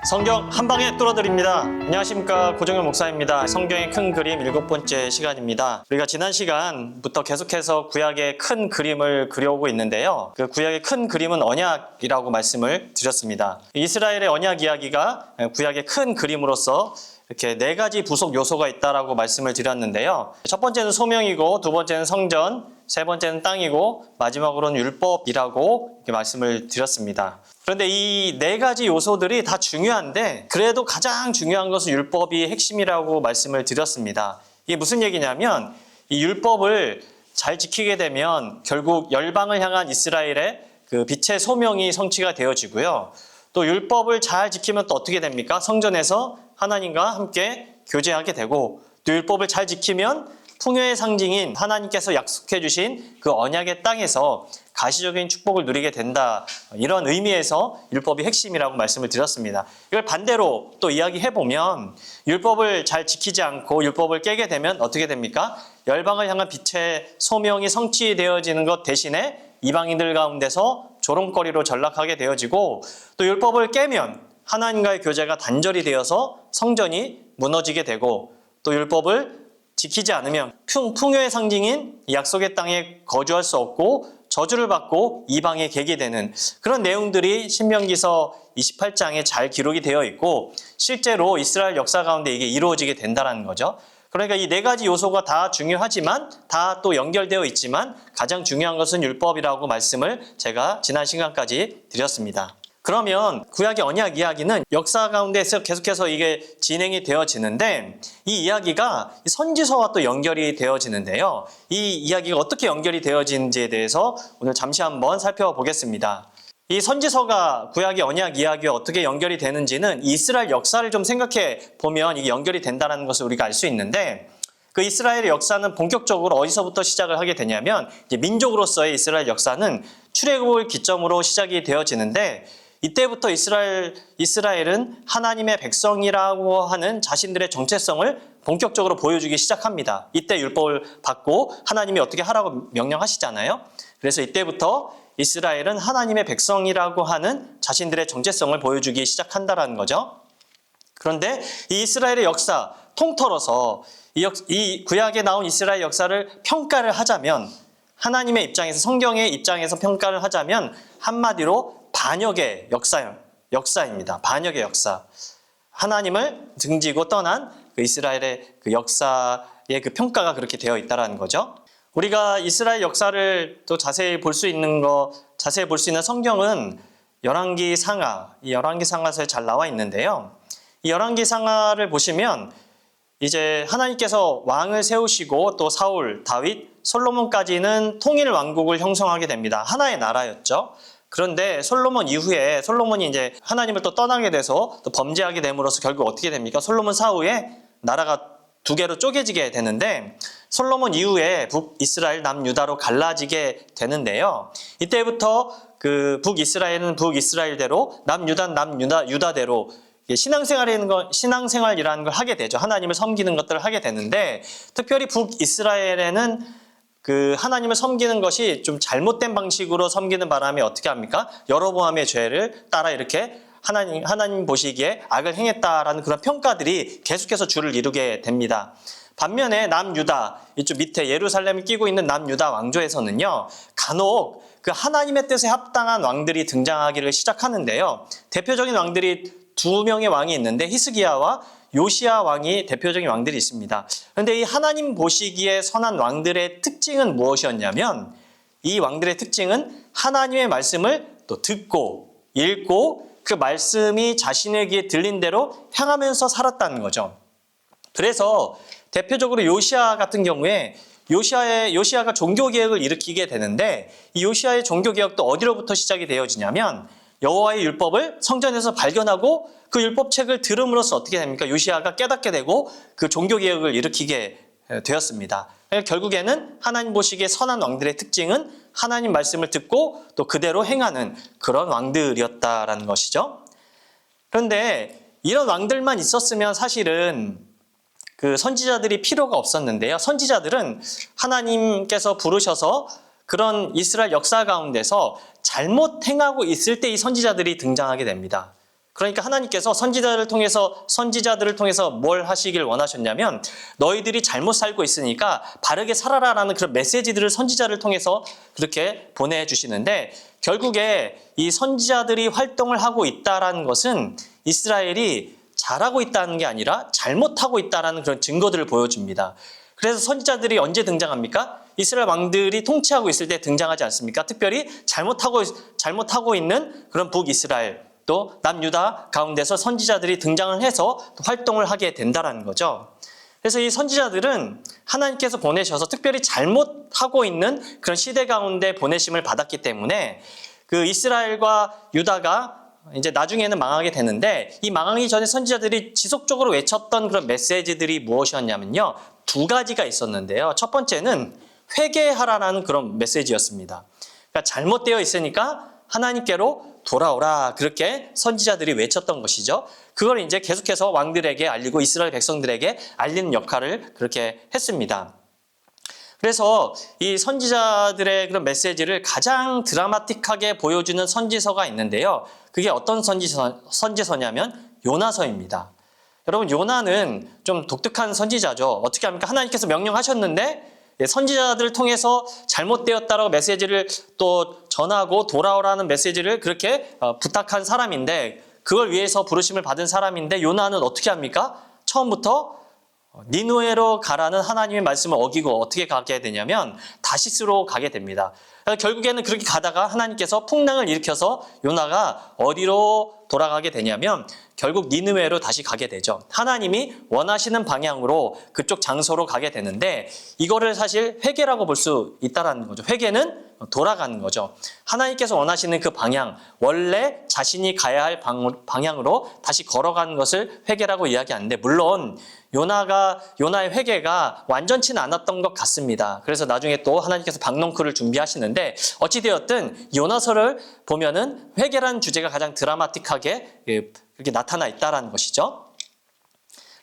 성경 한 방에 뚫어드립니다. 안녕하십니까, 고정현 목사입니다. 성경의 큰 그림 7번째 시간입니다. 우리가 지난 시간부터 계속해서 구약의 큰 그림을 그려오고 있는데요. 그 구약의 큰 그림은 언약이라고 말씀을 드렸습니다. 이스라엘의 언약 이야기가 구약의 큰 그림으로서 이렇게 4가지 부속 요소가 있다라고 말씀을 드렸는데요. 첫 번째는 소명이고, 두 번째는 성전, 세 번째는 땅이고, 마지막으로는 율법이라고 이렇게 말씀을 드렸습니다. 그런데 이 4가지 요소들이 다 중요한데, 그래도 가장 중요한 것은 율법이 핵심이라고 말씀을 드렸습니다. 이게 무슨 얘기냐면, 이 율법을 잘 지키게 되면 결국 열방을 향한 이스라엘의 그 빛의 소명이 성취가 되어지고요. 또 율법을 잘 지키면 또 어떻게 됩니까? 성전에서 하나님과 함께 교제하게 되고, 또 율법을 잘 지키면 풍요의 상징인 하나님께서 약속해 주신 그 언약의 땅에서 가시적인 축복을 누리게 된다. 이런 의미에서 율법이 핵심이라고 말씀을 드렸습니다. 이걸 반대로 또 이야기해보면, 율법을 잘 지키지 않고 율법을 깨게 되면 어떻게 됩니까? 열방을 향한 빛의 소명이 성취되어지는 것 대신에 이방인들 가운데서 조롱거리로 전락하게 되어지고, 또 율법을 깨면 하나님과의 교제가 단절이 되어서 성전이 무너지게 되고, 또 율법을 지키지 않으면 풍요의 상징인 약속의 땅에 거주할 수 없고 저주를 받고 이방에 개게 되는 그런 내용들이 신명기서 28장에 잘 기록이 되어 있고, 실제로 이스라엘 역사 가운데 이게 이루어지게 된다는 거죠. 그러니까 이 4가지 요소가 다 중요하지만, 다 또 연결되어 있지만 가장 중요한 것은 율법이라고 말씀을 제가 지난 시간까지 드렸습니다. 그러면 구약의 언약 이야기는 역사 가운데서 계속해서 이게 진행이 되어지는데, 이 이야기가 선지서와 또 연결이 되어지는데요. 이 이야기가 어떻게 연결이 되어지는지에 대해서 오늘 잠시 한번 살펴보겠습니다. 이 선지서가 구약의 언약 이야기와 어떻게 연결이 되는지는 이스라엘 역사를 좀 생각해 보면 이게 연결이 된다는 것을 우리가 알 수 있는데, 그 이스라엘의 역사는 본격적으로 어디서부터 시작을 하게 되냐면, 이제 민족으로서의 이스라엘 역사는 출애굽을 기점으로 시작이 되어지는데, 이때부터 이스라엘은 하나님의 백성이라고 하는 자신들의 정체성을 본격적으로 보여주기 시작합니다. 이때 율법을 받고 하나님이 어떻게 하라고 명령하시잖아요. 그래서 이때부터 이스라엘은 하나님의 백성이라고 하는 자신들의 정체성을 보여주기 시작한다는 거죠. 그런데 이 이스라엘의 역사 통틀어서 이 구약에 나온 이스라엘 역사를 평가를 하자면, 하나님의 입장에서, 성경의 입장에서 평가를 하자면 한마디로 반역의 역사입니다. 반역의 역사. 하나님을 등지고 떠난 그 이스라엘의 그 역사의 그 평가가 그렇게 되어 있다는 거죠. 우리가 이스라엘 역사를 또 자세히 볼 수 있는 성경은 열왕기 상하, 이 열왕기 상하서에 잘 나와 있는데요. 이 열왕기 상하를 보시면 이제 하나님께서 왕을 세우시고, 또 사울, 다윗, 솔로몬까지는 통일 왕국을 형성하게 됩니다. 하나의 나라였죠. 그런데 솔로몬 이후에, 솔로몬이 이제 하나님을 또 떠나게 돼서 또 범죄하게 됨으로써 결국 어떻게 됩니까? 솔로몬 사후에 나라가 2개로 쪼개지게 되는데, 솔로몬 이후에 북이스라엘, 남유다로 갈라지게 되는데요. 이때부터 그 북이스라엘은 북이스라엘대로, 남유다는 유다대로 신앙생활이라는 걸 하게 되죠. 하나님을 섬기는 것들을 하게 되는데, 특별히 북이스라엘에는 그 하나님을 섬기는 것이 좀 잘못된 방식으로 섬기는 바람에 어떻게 합니까? 여로보암의 죄를 따라 이렇게 하나님 보시기에 악을 행했다라는 그런 평가들이 계속해서 줄을 이루게 됩니다. 반면에 남유다, 이쪽 밑에 예루살렘을 끼고 있는 남유다 왕조에서는요, 간혹 그 하나님의 뜻에 합당한 왕들이 등장하기를 시작하는데요. 대표적인 왕들이 2명의 왕이 있는데, 히스기야와 요시야 왕이 대표적인 왕들이 있습니다. 그런데 이 하나님 보시기에 선한 왕들의 특징은 무엇이었냐면, 이 왕들의 특징은 하나님의 말씀을 또 듣고 읽고 그 말씀이 자신의 귀에 들린 대로 행하면서 살았다는 거죠. 그래서 대표적으로 요시야 같은 경우에 요시야가 종교개혁을 일으키게 되는데, 이 요시야의 종교개혁도 어디로부터 시작이 되어지냐면, 여호와의 율법을 성전에서 발견하고 그 율법책을 들음으로써 어떻게 됩니까? 요시야가 깨닫게 되고 그 종교개혁을 일으키게 되었습니다. 결국에는 하나님 보시기에 선한 왕들의 특징은 하나님 말씀을 듣고 또 그대로 행하는 그런 왕들이었다라는 것이죠. 그런데 이런 왕들만 있었으면 사실은 그 선지자들이 필요가 없었는데요. 선지자들은 하나님께서 부르셔서 그런 이스라엘 역사 가운데서 잘못 행하고 있을 때 이 선지자들이 등장하게 됩니다. 그러니까 하나님께서 선지자들을 통해서 뭘 하시길 원하셨냐면 너희들이 잘못 살고 있으니까 바르게 살아라라는 그런 메시지들을 선지자를 통해서 그렇게 보내주시는데 결국에 이 선지자들이 활동을 하고 있다라는 것은 이스라엘이 잘하고 있다는 게 아니라 잘못하고 있다라는 그런 증거들을 보여줍니다. 그래서 선지자들이 언제 등장합니까? 이스라엘 왕들이 통치하고 있을 때 등장하지 않습니까? 특별히 잘못하고 있는 그런 북이스라엘 또 남유다 가운데서 선지자들이 등장을 해서 활동을 하게 된다는 거죠. 그래서 이 선지자들은 하나님께서 보내셔서 특별히 잘못하고 있는 그런 시대 가운데 보내심을 받았기 때문에 그 이스라엘과 유다가 이제 나중에는 망하게 되는데 이 망하기 전에 선지자들이 지속적으로 외쳤던 그런 메시지들이 무엇이었냐면요. 두 가지가 있었는데요. 첫 번째는 회개하라는 그런 메시지였습니다. 그러니까 잘못되어 있으니까 하나님께로 돌아오라. 그렇게 선지자들이 외쳤던 것이죠. 그걸 이제 계속해서 왕들에게 알리고 이스라엘 백성들에게 알리는 역할을 그렇게 했습니다. 그래서 이 선지자들의 그런 메시지를 가장 드라마틱하게 보여주는 선지서가 있는데요. 그게 어떤 선지서냐면 요나서입니다. 여러분 요나는 좀 독특한 선지자죠. 어떻게 합니까? 하나님께서 명령하셨는데 선지자들을 통해서 잘못되었다라고 메시지를 또 전하고 돌아오라는 메시지를 그렇게 부탁한 사람인데 그걸 위해서 부르심을 받은 사람인데 요나는 어떻게 합니까? 처음부터 니누에로 가라는 하나님의 말씀을 어기고 어떻게 가게 되냐면 다시스로 가게 됩니다. 결국에는 그렇게 가다가 하나님께서 풍랑을 일으켜서 요나가 어디로 돌아가게 되냐면 결국 니느웨로 다시 가게 되죠. 하나님이 원하시는 방향으로 그쪽 장소로 가게 되는데 이거를 사실 회개라고 볼 수 있다는 거죠. 회개는 돌아가는 거죠. 하나님께서 원하시는 그 방향, 원래 자신이 가야 할 방향으로 다시 걸어가는 것을 회개라고 이야기하는데 물론 요나의 회개가 완전치는 않았던 것 같습니다. 그래서 나중에 또 하나님께서 박농쿨을 준비하시는데 어찌되었든 요나서를 보면은 회개라는 주제가 가장 드라마틱하게 그렇게 나타나 있다는 것이죠.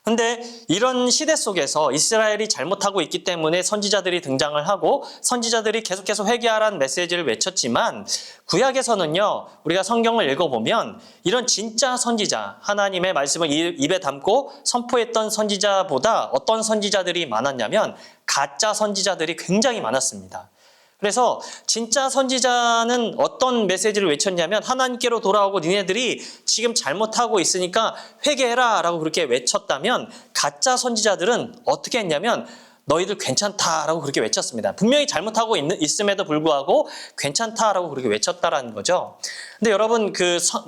그런데 이런 시대 속에서 이스라엘이 잘못하고 있기 때문에 선지자들이 등장을 하고 선지자들이 계속해서 회개하라는 메시지를 외쳤지만 구약에서는요. 우리가 성경을 읽어보면 이런 진짜 선지자, 하나님의 말씀을 입에 담고 선포했던 선지자보다 어떤 선지자들이 많았냐면 가짜 선지자들이 굉장히 많았습니다. 그래서 진짜 선지자는 어떤 메시지를 외쳤냐면 하나님께로 돌아오고 니네들이 지금 잘못하고 있으니까 회개해라 라고 그렇게 외쳤다면 가짜 선지자들은 어떻게 했냐면 너희들 괜찮다라고 그렇게 외쳤습니다. 분명히 잘못하고 있음에도 불구하고 괜찮다라고 그렇게 외쳤다라는 거죠. 근데 여러분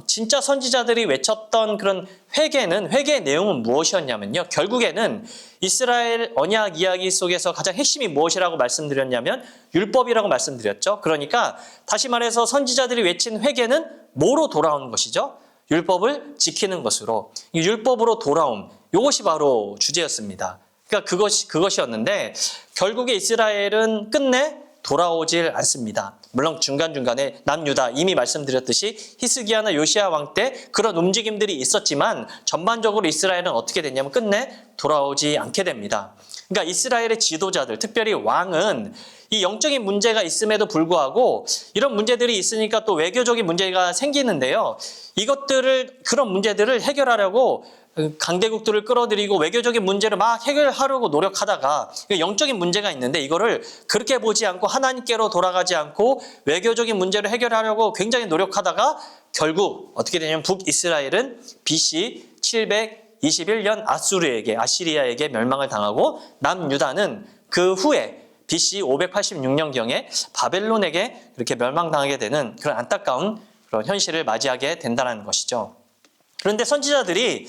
진짜 선지자들이 외쳤던 그런 회개의 내용은 무엇이었냐면요. 결국에는 이스라엘 언약 이야기 속에서 가장 핵심이 무엇이라고 말씀드렸냐면 율법이라고 말씀드렸죠. 그러니까 다시 말해서 선지자들이 외친 회개는 뭐로 돌아오는 것이죠? 율법을 지키는 것으로. 이 율법으로 돌아옴. 이것이 바로 주제였습니다. 그러니까 그것이었는데 결국에 이스라엘은 끝내 돌아오질 않습니다. 물론 중간중간에 남유다 이미 말씀드렸듯이 히스기야나 요시야 왕 때 그런 움직임들이 있었지만 전반적으로 이스라엘은 어떻게 됐냐면 끝내 돌아오지 않게 됩니다. 그러니까 이스라엘의 지도자들, 특별히 왕은 이 영적인 문제가 있음에도 불구하고 이런 문제들이 있으니까 또 외교적인 문제가 생기는데요. 그런 문제들을 해결하려고 강대국들을 끌어들이고 외교적인 문제를 막 해결하려고 노력하다가 영적인 문제가 있는데 이거를 그렇게 보지 않고 하나님께로 돌아가지 않고 외교적인 문제를 해결하려고 굉장히 노력하다가 결국 어떻게 되냐면 북이스라엘은 BC 721년 아시리아에게 멸망을 당하고 남유다는 그 후에 BC 586년경에 바벨론에게 이렇게 멸망당하게 되는 그런 안타까운 그런 현실을 맞이하게 된다는 것이죠. 그런데 선지자들이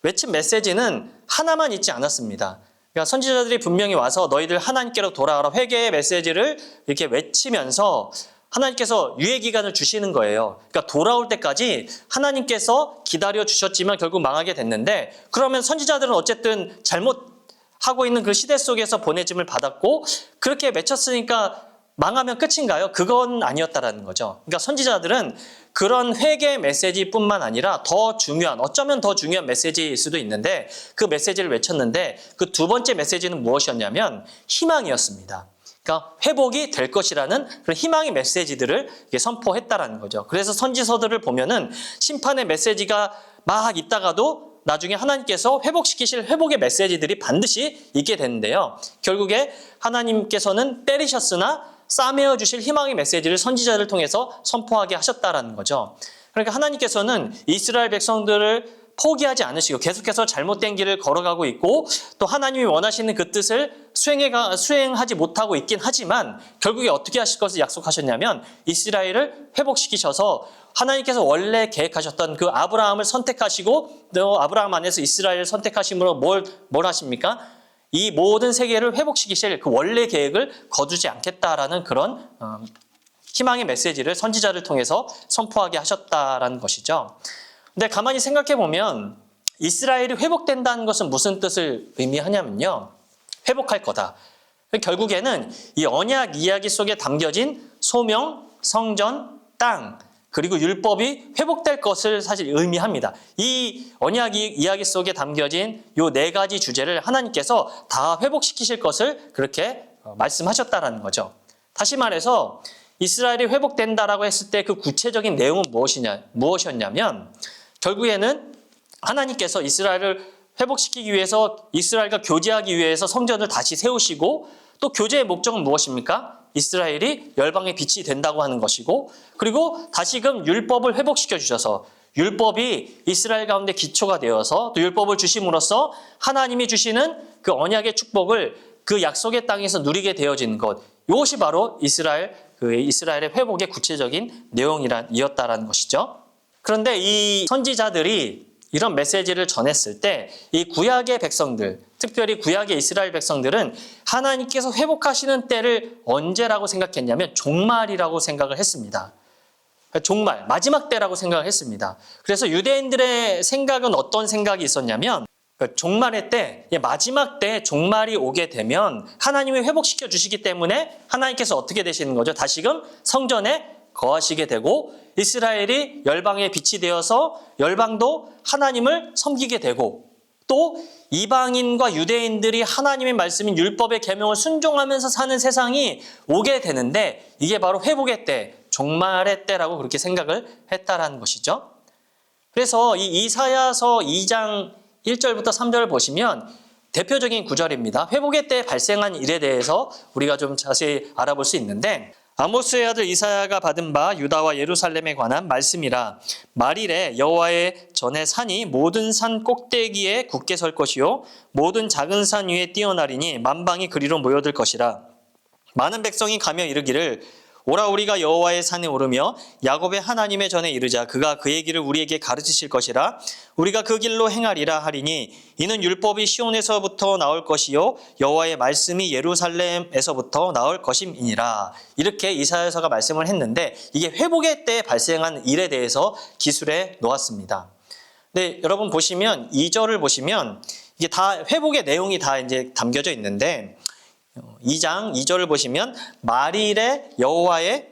외친 메시지는 하나만 있지 않았습니다. 그러니까 선지자들이 분명히 와서 너희들 하나님께로 돌아가라 회개의 메시지를 이렇게 외치면서 하나님께서 유예 기간을 주시는 거예요. 그러니까 돌아올 때까지 하나님께서 기다려 주셨지만 결국 망하게 됐는데 그러면 선지자들은 어쨌든 잘못하고 있는 그 시대 속에서 보내짐을 받았고 그렇게 외쳤으니까 망하면 끝인가요? 그건 아니었다라는 거죠. 그러니까 선지자들은 그런 회개 메시지뿐만 아니라 어쩌면 더 중요한 메시지일 수도 있는데 그 메시지를 외쳤는데 그 두 번째 메시지는 무엇이었냐면 희망이었습니다. 그러니까 회복이 될 것이라는 그런 희망의 메시지들을 선포했다라는 거죠. 그래서 선지서들을 보면은 심판의 메시지가 막 있다가도 나중에 하나님께서 회복시키실 회복의 메시지들이 반드시 있게 되는데요. 결국에 하나님께서는 때리셨으나 싸매어 주실 희망의 메시지를 선지자를 통해서 선포하게 하셨다라는 거죠. 그러니까 하나님께서는 이스라엘 백성들을 포기하지 않으시고 계속해서 잘못된 길을 걸어가고 있고 또 하나님이 원하시는 그 뜻을 수행하지 못하고 있긴 하지만 결국에 어떻게 하실 것을 약속하셨냐면 이스라엘을 회복시키셔서 하나님께서 원래 계획하셨던 그 아브라함을 선택하시고 또 아브라함 안에서 이스라엘을 선택하심으로 뭘 하십니까? 이 모든 세계를 회복시키실 그 원래 계획을 거두지 않겠다라는 그런 희망의 메시지를 선지자를 통해서 선포하게 하셨다라는 것이죠. 근데 가만히 생각해 보면 이스라엘이 회복된다는 것은 무슨 뜻을 의미하냐면요. 회복할 거다. 결국에는 이 언약 이야기 속에 담겨진 소명, 성전, 땅, 그리고 율법이 회복될 것을 사실 의미합니다. 이 언약 이야기 속에 담겨진 이 네 가지 주제를 하나님께서 다 회복시키실 것을 그렇게 말씀하셨다라는 거죠. 다시 말해서 이스라엘이 회복된다라고 했을 때 그 구체적인 내용은 무엇이었냐면 결국에는 하나님께서 이스라엘을 회복시키기 위해서 이스라엘과 교제하기 위해서 성전을 다시 세우시고 또 교제의 목적은 무엇입니까? 이스라엘이 열방의 빛이 된다고 하는 것이고 그리고 다시금 율법을 회복시켜 주셔서 율법이 이스라엘 가운데 기초가 되어서 또 율법을 주심으로써 하나님이 주시는 그 언약의 축복을 그 약속의 땅에서 누리게 되어지는 것. 이것이 바로 이스라엘의 회복의 구체적인 내용이었다라는 것이죠. 그런데 이 선지자들이 이런 메시지를 전했을 때 이 구약의 백성들, 특별히 구약의 이스라엘 백성들은 하나님께서 회복하시는 때를 언제라고 생각했냐면 종말이라고 생각을 했습니다. 종말, 마지막 때라고 생각을 했습니다. 그래서 유대인들의 생각은 어떤 생각이 있었냐면 종말의 때, 마지막 때 종말이 오게 되면 하나님이 회복시켜 주시기 때문에 하나님께서 어떻게 되시는 거죠? 다시금 성전에 거하시게 되고 이스라엘이 열방의 빛이 되어서 열방도 하나님을 섬기게 되고 또 이방인과 유대인들이 하나님의 말씀인 율법의 계명을 순종하면서 사는 세상이 오게 되는데 이게 바로 회복의 때, 종말의 때라고 그렇게 생각을 했다라는 것이죠. 그래서 이 이사야서 2장 1절부터 3절을 보시면 대표적인 구절입니다. 회복의 때 발생한 일에 대해서 우리가 좀 자세히 알아볼 수 있는데 아모스의 아들 이사야가 받은 바 유다와 예루살렘에 관한 말씀이라 말일에 여호와의 전에 산이 모든 산 꼭대기에 굳게 설 것이요 모든 작은 산 위에 뛰어나리니 만방이 그리로 모여들 것이라 많은 백성이 가며 이르기를 오라 우리가 여호와의 산에 오르며 야곱의 하나님의 전에 이르자 그가 그의 길을 우리에게 가르치실 것이라 우리가 그 길로 행하리라 하리니 이는 율법이 시온에서부터 나올 것이요 여호와의 말씀이 예루살렘에서부터 나올 것임이니라. 이렇게 이사야서가 말씀을 했는데 이게 회복의 때 발생한 일에 대해서 기술해 놓았습니다. 네, 여러분 보시면 2절을 보시면 이게 다 회복의 내용이 다 이제 담겨져 있는데 2장 2절을 보시면 말일에 여호와의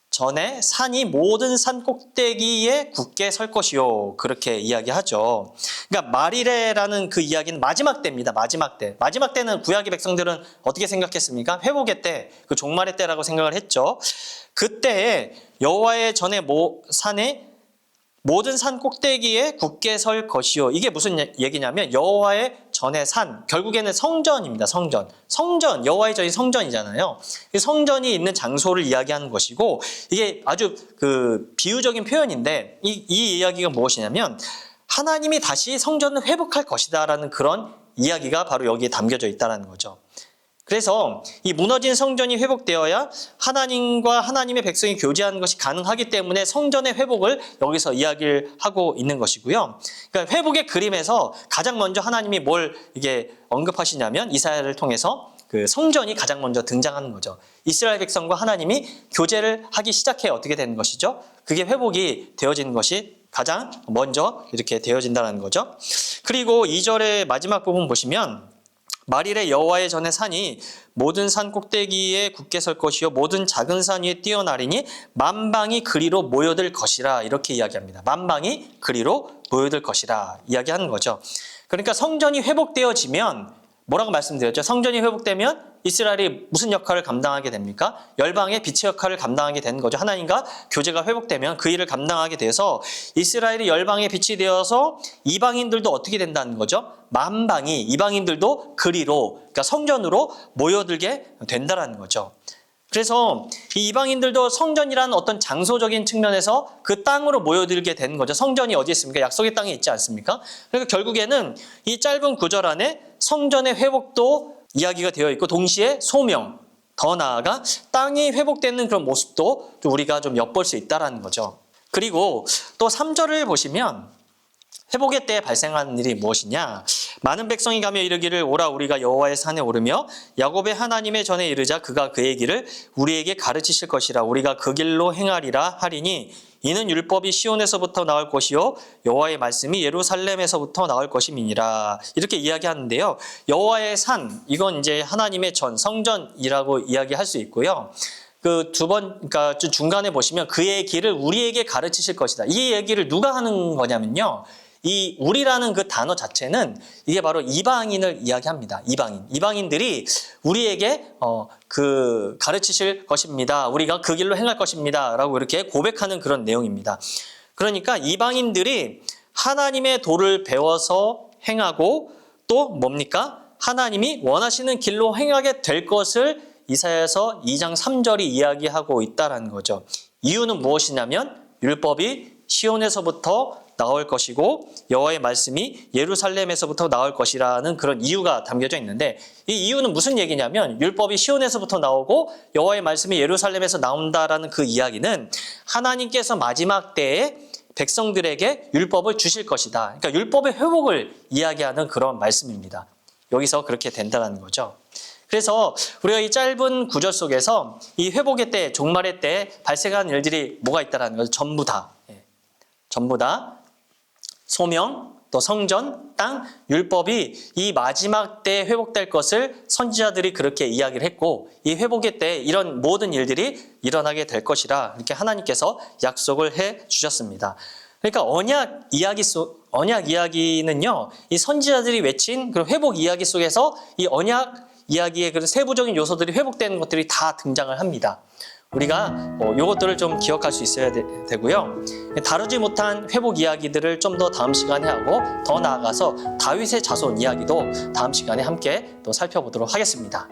전에 산이 모든 산 꼭대기에 굳게 설 것이요 그렇게 이야기하죠. 그러니까 말일에라는 그 이야기는 마지막 때입니다. 마지막 때. 마지막 때는 구약의 백성들은 어떻게 생각했습니까? 회복의 때, 그 종말의 때라고 생각을 했죠. 그때에 여호와의 전에 산에 모든 산 꼭대기에 굳게 설 것이요. 이게 무슨 얘기냐면 여호와의 전의 산, 결국에는 성전입니다. 성전, 여호와의 전이 성전이잖아요. 성전이 있는 장소를 이야기하는 것이고 이게 아주 그 비유적인 표현인데 이 이야기가 무엇이냐면 하나님이 다시 성전을 회복할 것이다라는 그런 이야기가 바로 여기에 담겨져 있다는 거죠. 그래서 이 무너진 성전이 회복되어야 하나님과 하나님의 백성이 교제하는 것이 가능하기 때문에 성전의 회복을 여기서 이야기를 하고 있는 것이고요. 그러니까 회복의 그림에서 가장 먼저 하나님이 뭘 이게 언급하시냐면 이사야를 통해서 그 성전이 가장 먼저 등장하는 거죠. 이스라엘 백성과 하나님이 교제를 하기 시작해 어떻게 되는 것이죠? 그게 회복이 되어지는 것이 가장 먼저 이렇게 되어진다는 거죠. 그리고 2절의 마지막 부분 보시면 말일에 여호와의 전에 산이 모든 산 꼭대기에 굳게 설 것이요 모든 작은 산 위에 뛰어나리니 만방이 그리로 모여들 것이라 이렇게 이야기합니다. 만방이 그리로 모여들 것이라 이야기하는 거죠. 그러니까 성전이 회복되어지면 뭐라고 말씀드렸죠? 성전이 회복되면 이스라엘이 무슨 역할을 감당하게 됩니까? 열방의 빛의 역할을 감당하게 되는 거죠. 하나님과 교제가 회복되면 그 일을 감당하게 돼서 이스라엘이 열방의 빛이 되어서 이방인들도 어떻게 된다는 거죠? 만방이 이방인들도 그리로, 그러니까 성전으로 모여들게 된다는 거죠. 그래서 이 이방인들도 성전이라는 어떤 장소적인 측면에서 그 땅으로 모여들게 되는 거죠. 성전이 어디 있습니까? 약속의 땅에 있지 않습니까? 그러니까 결국에는 이 짧은 구절 안에 성전의 회복도 이야기가 되어 있고 동시에 소명, 더 나아가 땅이 회복되는 그런 모습도 우리가 좀 엿볼 수 있다는 거죠. 그리고 또 3절을 보시면 회복의 때에 발생하는 일이 무엇이냐? 많은 백성이 가며 이르기를 오라 우리가 여호와의 산에 오르며 야곱의 하나님의 전에 이르자 그가 그의 길을 우리에게 가르치실 것이라 우리가 그 길로 행하리라 하리니 이는 율법이 시온에서부터 나올 것이요 여호와의 말씀이 예루살렘에서부터 나올 것임이니라. 이렇게 이야기하는데요. 여호와의 산, 이건 이제 하나님의 전 성전이라고 이야기할 수 있고요. 그 그러니까 중간에 보시면 그의 길을 우리에게 가르치실 것이다. 이 얘기를 누가 하는 거냐면요. 이 우리라는 그 단어 자체는 이게 바로 이방인을 이야기합니다. 이방인들이 우리에게 그 가르치실 것입니다. 우리가 그 길로 행할 것입니다. 라고 이렇게 고백하는 그런 내용입니다. 그러니까 이방인들이 하나님의 도를 배워서 행하고 또 뭡니까? 하나님이 원하시는 길로 행하게 될 것을 이사야서 2장 3절이 이야기하고 있다는 거죠. 이유는 무엇이냐면 율법이 시온에서부터 나올 것이고 여호와의 말씀이 예루살렘에서부터 나올 것이라는 그런 이유가 담겨져 있는데 이 이유는 무슨 얘기냐면 율법이 시온에서부터 나오고 여호와의 말씀이 예루살렘에서 나온다라는 그 이야기는 하나님께서 마지막 때에 백성들에게 율법을 주실 것이다. 그러니까 율법의 회복을 이야기하는 그런 말씀입니다. 여기서 그렇게 된다는 거죠. 그래서 우리가 이 짧은 구절 속에서 이 회복의 때, 종말의 때 발생하는 일들이 뭐가 있다는 거죠. 전부 다 소명, 또 성전, 땅, 율법이 이 마지막 때 회복될 것을 선지자들이 그렇게 이야기를 했고 이 회복의 때 이런 모든 일들이 일어나게 될 것이라 이렇게 하나님께서 약속을 해 주셨습니다. 그러니까 언약 이야기는요, 이 선지자들이 외친 그 회복 이야기 속에서 이 언약 이야기의 그런 세부적인 요소들이 회복되는 것들이 다 등장을 합니다. 우리가 요것들을 좀 기억할 수 있어야 되고요. 다루지 못한 회복 이야기들을 좀 더 다음 시간에 하고 더 나아가서 다윗의 자손 이야기도 다음 시간에 함께 또 살펴보도록 하겠습니다.